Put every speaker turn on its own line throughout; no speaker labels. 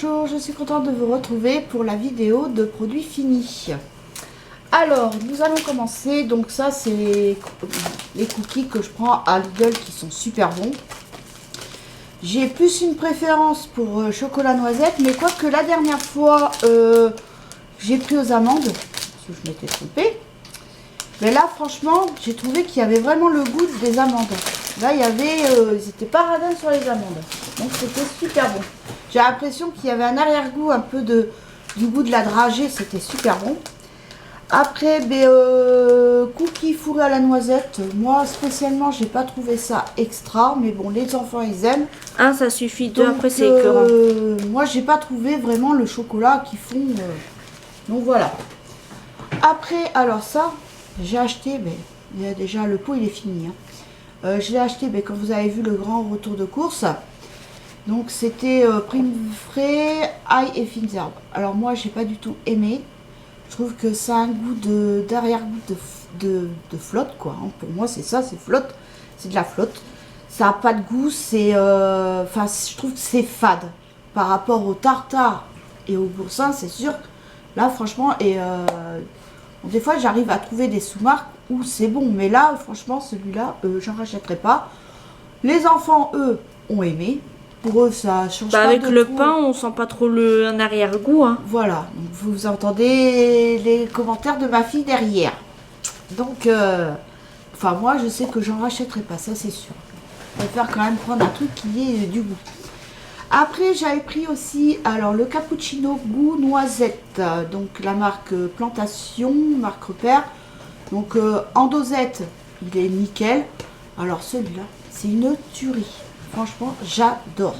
Bonjour, je suis contente de vous retrouver pour la vidéo de produits finis. Alors, nous allons commencer. Donc ça, c'est les cookies que je prends à Lidl qui sont super bons. J'ai plus une préférence pour chocolat noisette, mais quoique la dernière fois, j'ai pris aux amandes, parce que je m'étais trompée. Mais là, franchement, j'ai trouvé qu'il y avait vraiment le goût des amandes. Là, il y avait, ils étaient pas radins sur les amandes. Donc, c'était super bon. J'ai l'impression qu'il y avait un arrière-goût un peu du goût de la dragée. C'était super bon. Après, cookies fourrés à la noisette. Moi, spécialement, j'ai pas trouvé ça extra. Mais bon, les enfants, ils aiment.
Un, ça suffit. Deux,
Donc,
après, c'est écœurant.
Moi, j'ai pas trouvé vraiment le chocolat qu'ils font. Donc, voilà. Après, alors ça, j'ai acheté, mais il y a déjà le pot, il est fini. Je l'ai acheté, comme vous avez vu, le grand retour de course. Donc c'était prime frais, ail et fines herbes. Alors moi, j'ai pas du tout aimé. Je trouve que ça a un goût d'arrière-goût de flotte, quoi. Pour moi, c'est ça, c'est flotte. C'est de la flotte. Ça n'a pas de goût, c'est... Enfin, je trouve que c'est fade. Par rapport au tartare et au boursin, c'est sûr. Là, franchement, des fois, j'arrive à trouver des sous-marques où c'est bon. Mais là, franchement, celui-là, j'en rachèterai pas. Les enfants, eux, ont aimé. Pour eux, ça change pas
Avec
de
le
tout.
pain, on sent pas trop un arrière-goût. Hein.
Voilà. Donc, vous entendez les commentaires de ma fille derrière. Donc, enfin, moi, je sais que j'en rachèterai pas. Ça, c'est sûr. Je préfère quand même prendre un truc qui ait du goût. Après, j'avais pris aussi alors le cappuccino goût noisette, donc la marque Plantation, marque Repère. Donc en dosette, il est nickel. Alors celui-là, c'est une tuerie. Franchement, j'adore.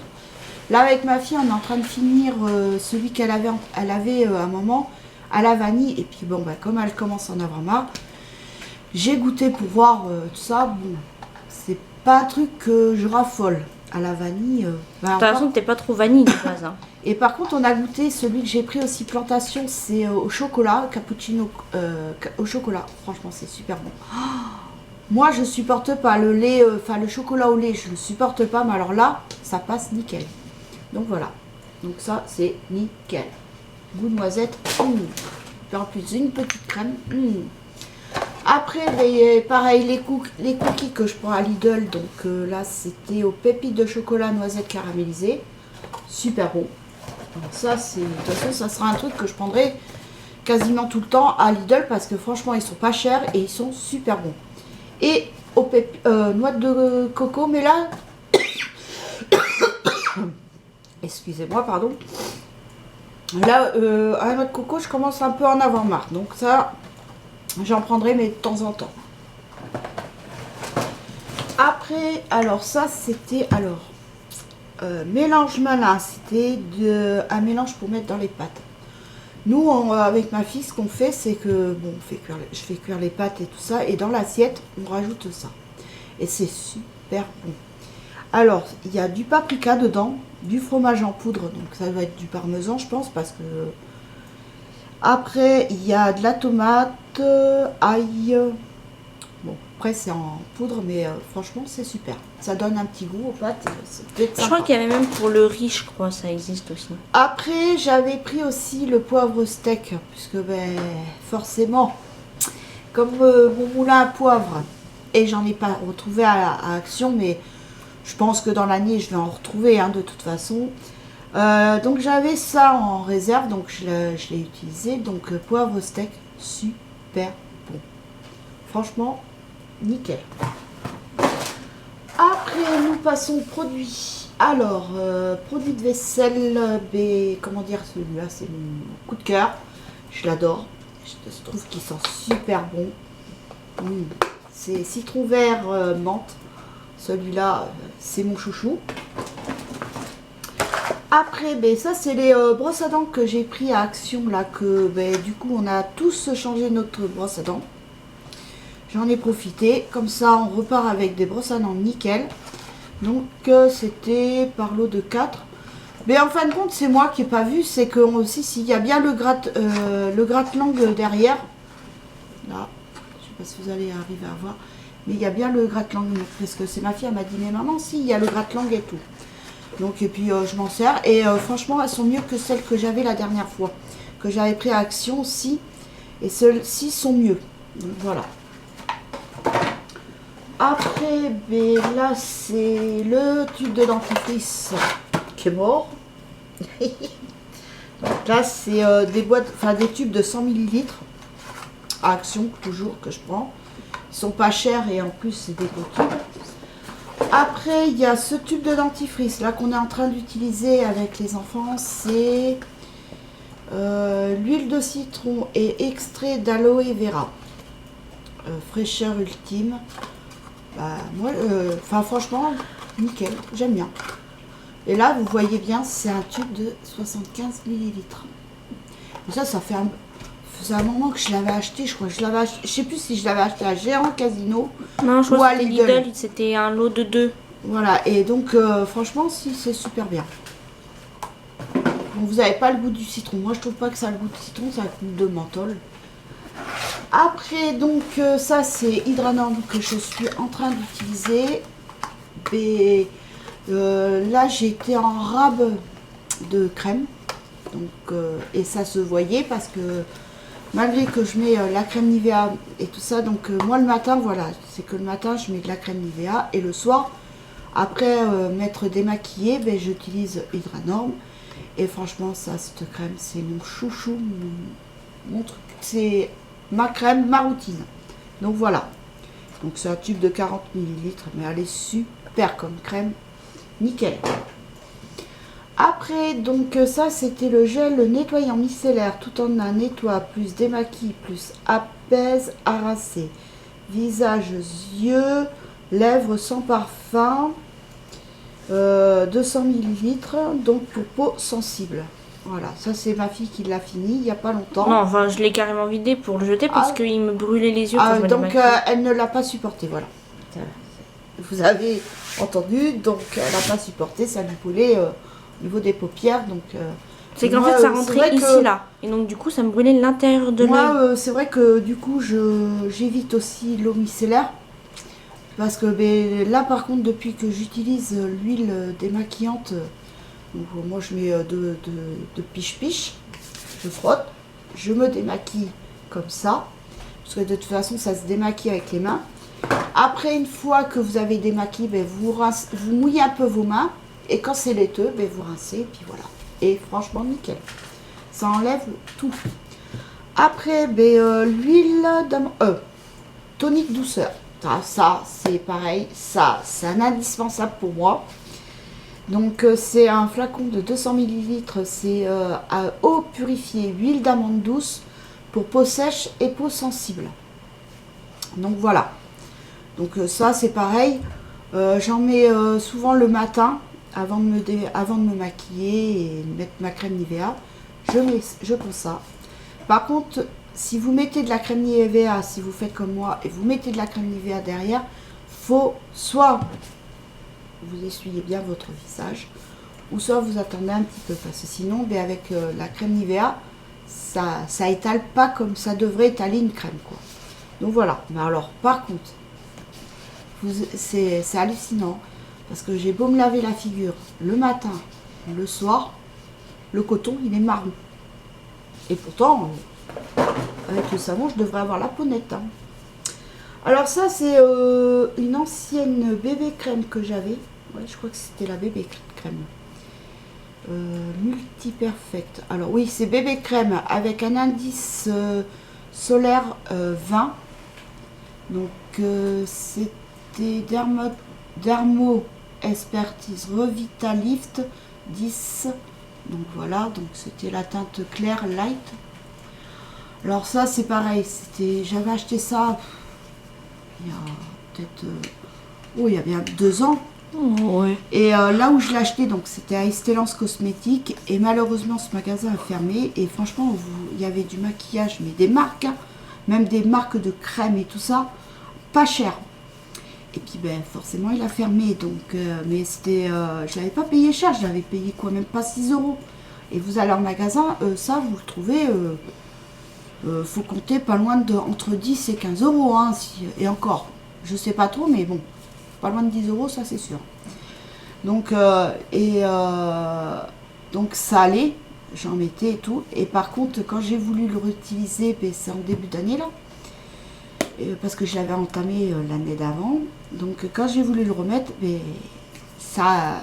Là, avec ma fille, on est en train de finir celui qu'elle avait, à un moment à la vanille. Et puis bon, comme elle commence à en avoir marre, j'ai goûté pour voir tout ça. Bon, c'est pas un truc que je raffole. À la vanille.
De toute façon, t'es pas trop vanille de base. Hein.
Et par contre, on a goûté celui que j'ai pris aussi Plantation, c'est au chocolat, cappuccino au chocolat. Franchement, c'est super bon. Oh, moi, je supporte pas le lait, le chocolat au lait, je le supporte pas, mais alors là, ça passe nickel. Donc voilà. Donc ça, c'est nickel. Goût noisette. Et en plus, une petite crème. Après, pareil, les cookies que je prends à Lidl, donc là, c'était aux pépites de chocolat noisette caramélisée. Super bon. Donc ça, de toute façon, ça sera un truc que je prendrai quasiment tout le temps à Lidl parce que franchement, ils sont pas chers et ils sont super bons. Et aux noix de coco, mais là, excusez-moi, pardon. Là, à la noix de coco, je commence un peu à en avoir marre. Donc ça... J'en prendrai, mais de temps en temps. Après, alors ça, c'était... Alors, mélange malin. C'était un mélange pour mettre dans les pâtes. Nous, avec ma fille, ce qu'on fait, c'est que... Bon, je fais cuire les pâtes et tout ça. Et dans l'assiette, on rajoute ça. Et c'est super bon. Alors, il y a du paprika dedans. Du fromage en poudre. Donc, ça va être du parmesan, je pense, parce que... Après, il y a de la tomate, ail. Bon, après, c'est en poudre, mais franchement, c'est super. Ça donne un petit goût aux pâtes.
Je crois qu'il y avait même pour le riz, je crois, ça existe aussi.
Après, j'avais pris aussi le poivre steak, puisque, forcément, comme mon moulin à poivre, et j'en ai pas retrouvé à Action, mais je pense que dans l'année, je vais en retrouver, de toute façon. Donc j'avais ça en réserve, donc je l'ai utilisé. Donc poivre steak, super bon. Franchement, nickel. Après, nous passons aux produits. Alors, produit de vaisselle, comment dire, celui-là, c'est mon coup de cœur. Je l'adore. Je trouve qu'il sent super bon. C'est citron vert menthe. Celui-là, c'est mon chouchou. Après, ça c'est les brosses à dents que j'ai pris à Action là, que du coup on a tous changé notre brosse à dents. J'en ai profité, comme ça on repart avec des brosses à dents nickel. Donc c'était par lot de 4. Mais en fin de compte, c'est moi qui n'ai pas vu, c'est que aussi s'il y a bien le gratte-langue derrière. Là, je sais pas si vous allez arriver à voir, mais il y a bien le gratte-langue, parce que c'est ma fille, elle m'a dit mais maman, si, il y a le gratte-langue et tout. Donc, et puis je m'en sers. Et franchement, elles sont mieux que celles que j'avais la dernière fois. Que j'avais pris à Action aussi. Et celles-ci sont mieux. Donc voilà. Après, ben, là, c'est le tube de dentifrice qui est mort. Donc là, c'est des boîtes, enfin des tubes de 100 ml à Action, toujours que je prends. Ils sont pas chers et en plus, c'est des gros tubes. Après, il y a ce tube de dentifrice là qu'on est en train d'utiliser avec les enfants. C'est l'huile de citron et extrait d'aloe vera. Fraîcheur ultime. Bah, moi, franchement, nickel, j'aime bien. Et là, vous voyez bien, c'est un tube de 75 ml. Et ça fait un moment que je l'avais acheté. Je crois que je l'avais acheté. Je sais plus si je l'avais acheté à Géant Casino.
Non, je
ou
crois
à
que c'était
Lidl.
Lidl, c'était un lot de 2.
Voilà, et donc, franchement, si, c'est super bien. Donc, vous n'avez pas le goût du citron. Moi, je trouve pas que ça a le goût de citron, ça a le goût de menthol. Après, donc, ça, c'est Hydranorm que je suis en train d'utiliser. Et là, j'étais en rab de crème. Donc, et ça se voyait parce que malgré que je mets la crème Nivea et tout ça, donc moi le matin, voilà, c'est que le matin, je mets de la crème Nivea et le soir, après m'être démaquillée, ben, j'utilise Hydranorm. Et franchement, ça, cette crème, c'est mon chouchou, mon truc. C'est ma crème, ma routine. Donc voilà. Donc c'est un tube de 40 ml, mais elle est super comme crème. Nickel. Après, donc ça, c'était le gel nettoyant micellaire. Tout en un nettoie, plus démaquille, plus apaise, harassé. Visage, yeux, lèvres sans parfum. 200 ml, donc peau sensible. Voilà, ça c'est ma fille qui l'a fini il n'y a pas longtemps.
Non, enfin, je l'ai carrément vidé pour le jeter parce qu'il me brûlait les yeux quand je me
donc
démaquillais.
elle ne l'a pas supporté, voilà. Vous avez entendu, donc elle n'a pas supporté, ça lui brûlait au niveau des paupières. Donc
c'est qu'en
moi,
fait ça
c'est
rentrait
vrai
ici
que
là. Et donc du coup ça me brûlait l'intérieur de l'œil.
moi, c'est vrai que du coup, j'évite aussi l'eau micellaire. Parce que ben, là, par contre, depuis que j'utilise l'huile démaquillante, donc, moi je mets de piche-piche, je frotte, je me démaquille comme ça. Parce que de toute façon, ça se démaquille avec les mains. Après, une fois que vous avez démaquillé, ben, vous mouillez un peu vos mains. Et quand c'est laiteux, ben, vous rincez, et puis voilà. Et franchement, nickel. Ça enlève tout. Après, ben, l'huile d'amande, tonique douceur. Ça c'est pareil, ça c'est un indispensable pour moi. Donc c'est un flacon de 200 ml, c'est à eau purifiée, huile d'amande douce pour peau sèche et peau sensible. Donc voilà. Donc ça c'est pareil, j'en mets souvent le matin avant de me maquiller et mettre ma crème Nivea. Je prends ça. Par contre, si vous mettez de la crème Nivea, si vous faites comme moi, et vous mettez de la crème Nivea derrière, faut soit vous essuyez bien votre visage, ou soit vous attendez un petit peu, parce que sinon, ben, avec la crème Nivea, ça étale pas comme ça devrait étaler une crème, quoi. Donc voilà. Mais alors, par contre, c'est hallucinant, parce que j'ai beau me laver la figure le matin, le soir, le coton, il est marron. Et pourtant... avec le savon, je devrais avoir la peau nette. Hein. Alors ça, c'est une ancienne bébé crème que j'avais. Ouais, je crois que c'était la bébé crème. Multi-perfect. Alors oui, c'est bébé crème avec un indice solaire 20. Donc c'était Dermo Expertise Revitalift 10. Donc voilà, donc c'était la teinte claire light. Alors ça c'est pareil, j'avais acheté ça il y a peut-être il y a bien 2 ans.
Oh, ouais.
Et là où je l'ai acheté, donc c'était à Estelance Cosmétique, et malheureusement ce magasin a fermé. Et franchement, il y avait du maquillage, mais des marques, hein, même des marques de crème et tout ça, pas cher. Et puis ben forcément il a fermé, donc mais c'était, je l'avais pas payé cher, je l'avais payé quoi, même pas 6 €. Et vous allez en magasin, ça vous le trouvez. Faut compter pas loin entre 10 et 15 €, hein, et encore, je sais pas trop, mais bon, pas loin de 10 €, ça c'est sûr. Donc, donc ça allait, j'en mettais et tout. Et par contre, quand j'ai voulu le réutiliser, ben, c'est en début d'année là, parce que je l'avais entamé l'année d'avant. Donc quand j'ai voulu le remettre, ben, ça,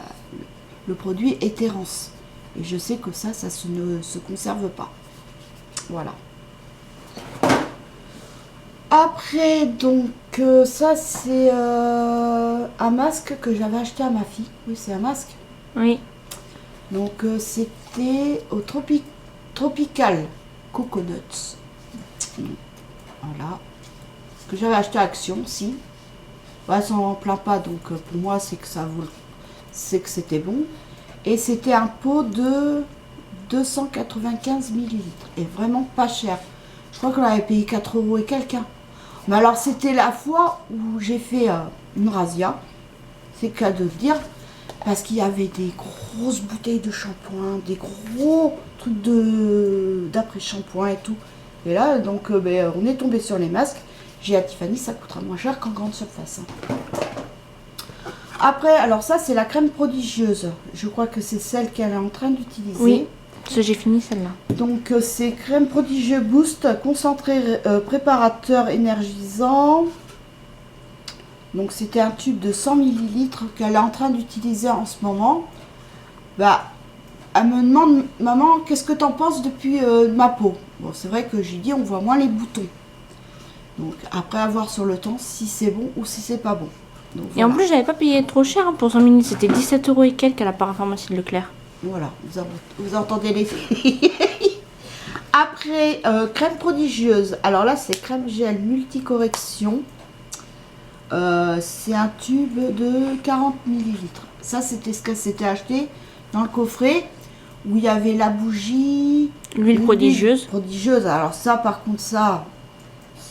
le produit était rance. Et je sais que ça ne se conserve pas. Voilà. Après, donc, ça, c'est un masque que j'avais acheté à ma fille. Oui, c'est un masque.
Oui.
Donc, c'était au Tropical Coconuts. Voilà. Ce que j'avais acheté à Action, si. Ouais, ça n'en plaint pas, donc pour moi, c'est que c'est que c'était bon. Et c'était un pot de 295 millilitres. Et vraiment pas cher. Je crois qu'on avait payé 4 € et quelques. Mais alors, c'était la fois où j'ai fait une razzia. C'est le cas de le dire. Parce qu'il y avait des grosses bouteilles de shampoing, des gros trucs d'après-shampoing et tout. Et là, donc, ben, on est tombé sur les masques. J'ai dit à Tiffany, ça coûtera moins cher qu'en grande surface. Après, alors ça, c'est la crème prodigieuse. Je crois que c'est celle qu'elle est en train d'utiliser.
Oui, parce que j'ai fini celle-là.
Donc, c'est crème prodigieux boost, concentré préparateur énergisant. Donc, c'était un tube de 100 millilitres qu'elle est en train d'utiliser en ce moment. Bah, elle me demande, maman, qu'est-ce que t'en penses depuis ma peau? Bon, c'est vrai que j'ai dit, on voit moins les boutons. Donc, après avoir sur le temps, si c'est bon ou si c'est pas bon. Donc,
Et en
voilà.
plus, j'avais pas payé trop cher pour 100 minutes. C'était 17 € et quelques à la parapharmacie de Leclerc.
Voilà, vous entendez les filles. Après, crème prodigieuse. Alors là, c'est crème gel multicorrection. C'est un tube de 40 millilitres. Ça, c'était ce qu'elle s'était acheté dans le coffret où il y avait la bougie.
L'huile prodigieuse.
Prodigieuse. Alors ça, par contre, ça,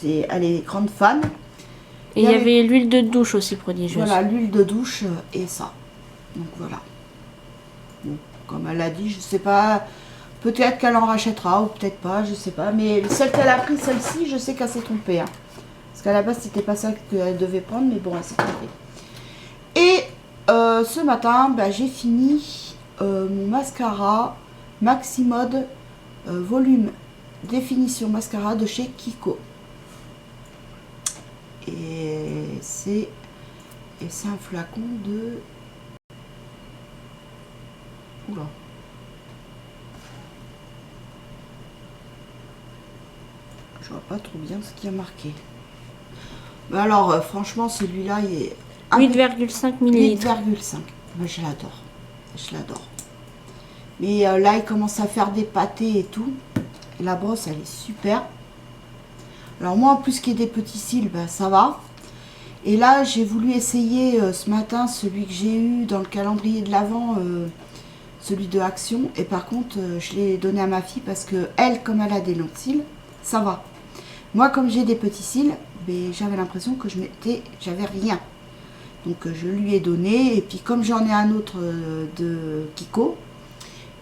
elle est grande fan.
Et il y avait l'huile de douche aussi prodigieuse.
Voilà, l'huile de douche et ça. Donc voilà. Bon, comme elle a dit, je sais pas. Peut-être qu'elle en rachètera ou peut-être pas, je sais pas. Mais celle qu'elle a pris, celle-ci, je sais qu'elle s'est trompée. Hein. Parce qu'à la base, c'était pas ça qu'elle devait prendre, mais bon, elle s'est trompée. Et ce matin, bah, j'ai fini mon mascara Maximode Volume Définition Mascara de chez Kiko. Et c'est un flacon de... Oula. Je vois pas trop bien ce qu'il y a marqué. Mais alors, franchement, celui-là, il est...
8,5 millilitres.
8,5. Moi, je l'adore. Je l'adore. Mais là, il commence à faire des pâtés et tout. Et la brosse, elle est super. Alors moi, en plus qu'il y ait des petits cils, ben, ça va. Et là, j'ai voulu essayer ce matin celui que j'ai eu dans le calendrier de l'Avent, celui de Action. Et par contre, je l'ai donné à ma fille parce que elle, comme elle a des longs cils, ça va. Moi, comme j'ai des petits cils, ben, j'avais l'impression que j'avais rien. Donc je lui ai donné. Et puis comme j'en ai un autre de Kiko,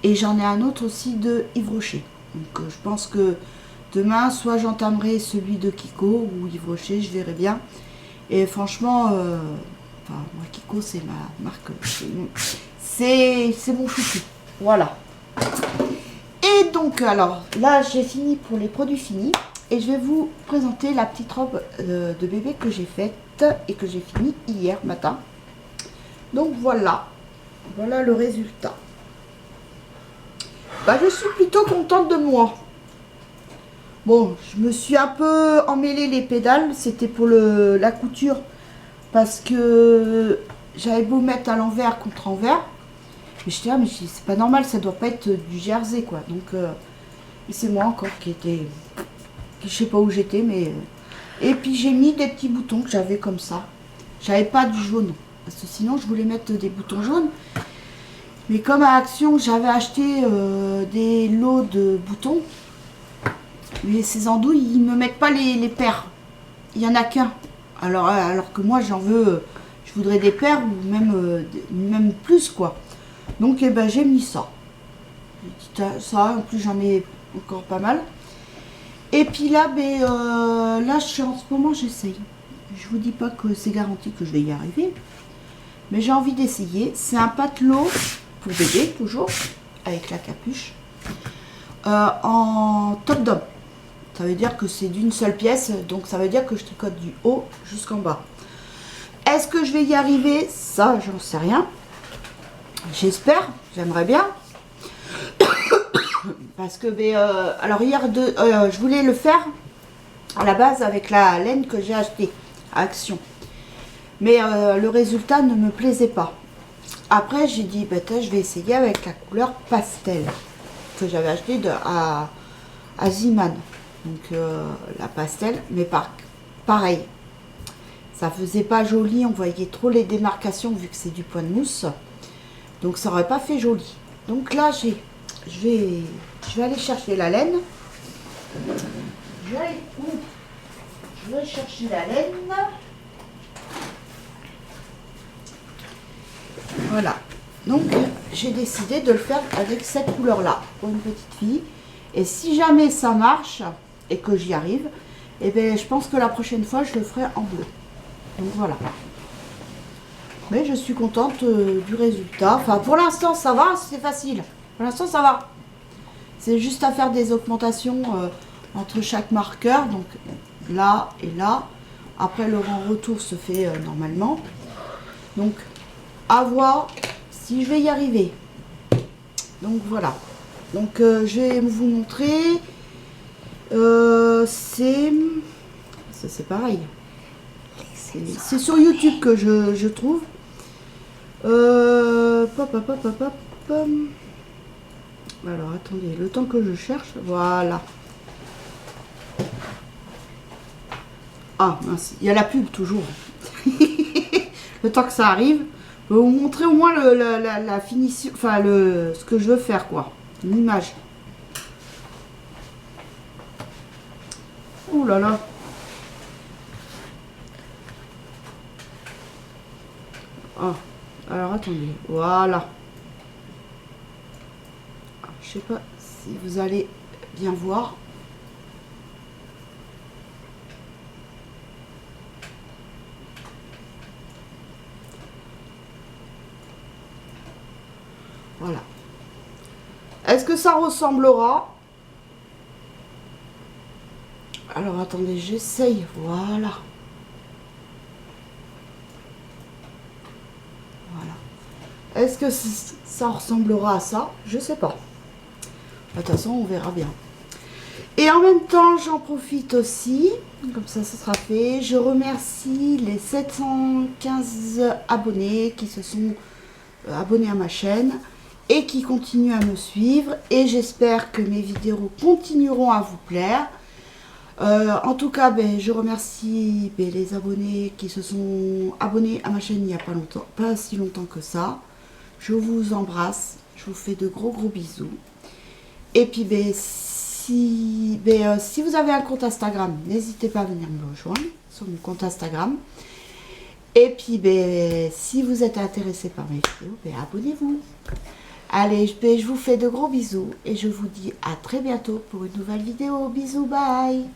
et j'en ai un autre aussi de Yves Rocher. Donc je pense que demain, soit j'entamerai celui de Kiko ou Yves Rocher, je verrai bien. Et franchement, moi Kiko, c'est ma marque. C'est mon chouchou. Voilà. Et donc, alors, là, j'ai fini pour les produits finis. Et je vais vous présenter la petite robe de bébé que j'ai faite et que j'ai fini hier matin. Donc voilà. Voilà le résultat. Bah, je suis plutôt contente de moi. Bon, je me suis un peu emmêlé les pédales. C'était pour la couture. Parce que j'avais beau mettre à l'envers contre envers. Mais je dis, ah, mais c'est pas normal, ça doit pas être du jersey, quoi. Donc, c'est moi encore je sais pas où j'étais, mais... Et puis j'ai mis des petits boutons que j'avais comme ça. J'avais pas du jaune. Parce que sinon, je voulais mettre des boutons jaunes. Mais comme à Action, j'avais acheté des lots de boutons. Mais ces andouilles, ils me mettent pas les paires. Il y en a qu'un. Alors que moi, j'en veux... je voudrais des paires ou même plus, quoi. Donc, eh ben, j'ai mis ça. J'ai dit ça, en plus, j'en ai encore pas mal. Et puis là, là, en ce moment, j'essaye. Je vous dis pas que c'est garanti que je vais y arriver. mais j'ai envie d'essayer. C'est un patelot pour bébé, toujours, avec la capuche, en top d'homme. Ça veut dire que c'est d'une seule pièce, donc ça veut dire que je tricote du haut jusqu'en bas. Est-ce que je vais y arriver? Ça, j'en sais rien. J'espère, j'aimerais bien. Parce que, alors hier, je voulais le faire à la base avec la laine que j'ai achetée à Action. Mais le résultat ne me plaisait pas. Après, j'ai dit, je vais essayer avec la couleur pastel que j'avais acheté à Ziman. Donc la pastel, mais pareil. Ça faisait pas joli, on voyait trop les démarcations vu que c'est du point de mousse. Donc ça aurait pas fait joli. Donc là, je vais aller chercher la laine. Je vais chercher la laine. Voilà. Donc j'ai décidé de le faire avec cette couleur-là pour une petite fille. Et si jamais ça marche et que j'y arrive, eh bien, je pense que la prochaine fois, je le ferai en bleu. Donc voilà. Mais je suis contente du résultat. Enfin, pour l'instant, ça va, c'est facile. Pour l'instant, ça va. C'est juste à faire des augmentations entre chaque marqueur. Donc là et là. Après, le rang retour se fait normalement. Donc, à voir si je vais y arriver. Donc voilà. Donc je vais vous montrer. C'est pareil. C'est sur YouTube que je trouve. Alors attendez, le temps que je cherche. Voilà. Ah mince, il y a la pub toujours. Le temps que ça arrive. Je vais vous montrer au moins la finition. Enfin ce que je veux faire quoi. Une image. Ouh là là. Ah, alors attendez, voilà. Je sais pas si vous allez bien voir. Voilà. Est-ce que ça ressemblera? Alors attendez, j'essaye. Voilà. Voilà. Est-ce que ça ressemblera à ça? Je sais pas. De toute façon, on verra bien. Et en même temps, j'en profite aussi. Comme ça sera fait. Je remercie les 715 abonnés qui se sont abonnés à ma chaîne et qui continuent à me suivre. Et j'espère que mes vidéos continueront à vous plaire. En tout cas, je remercie les abonnés qui se sont abonnés à ma chaîne il n'y a pas longtemps, pas si longtemps que ça. Je vous embrasse, je vous fais de gros bisous. Et puis si vous avez un compte Instagram, n'hésitez pas à venir me rejoindre sur mon compte Instagram. Et puis si vous êtes intéressé par mes vidéos, abonnez-vous. Allez, je vous fais de gros bisous et je vous dis à très bientôt pour une nouvelle vidéo. Bisous, bye.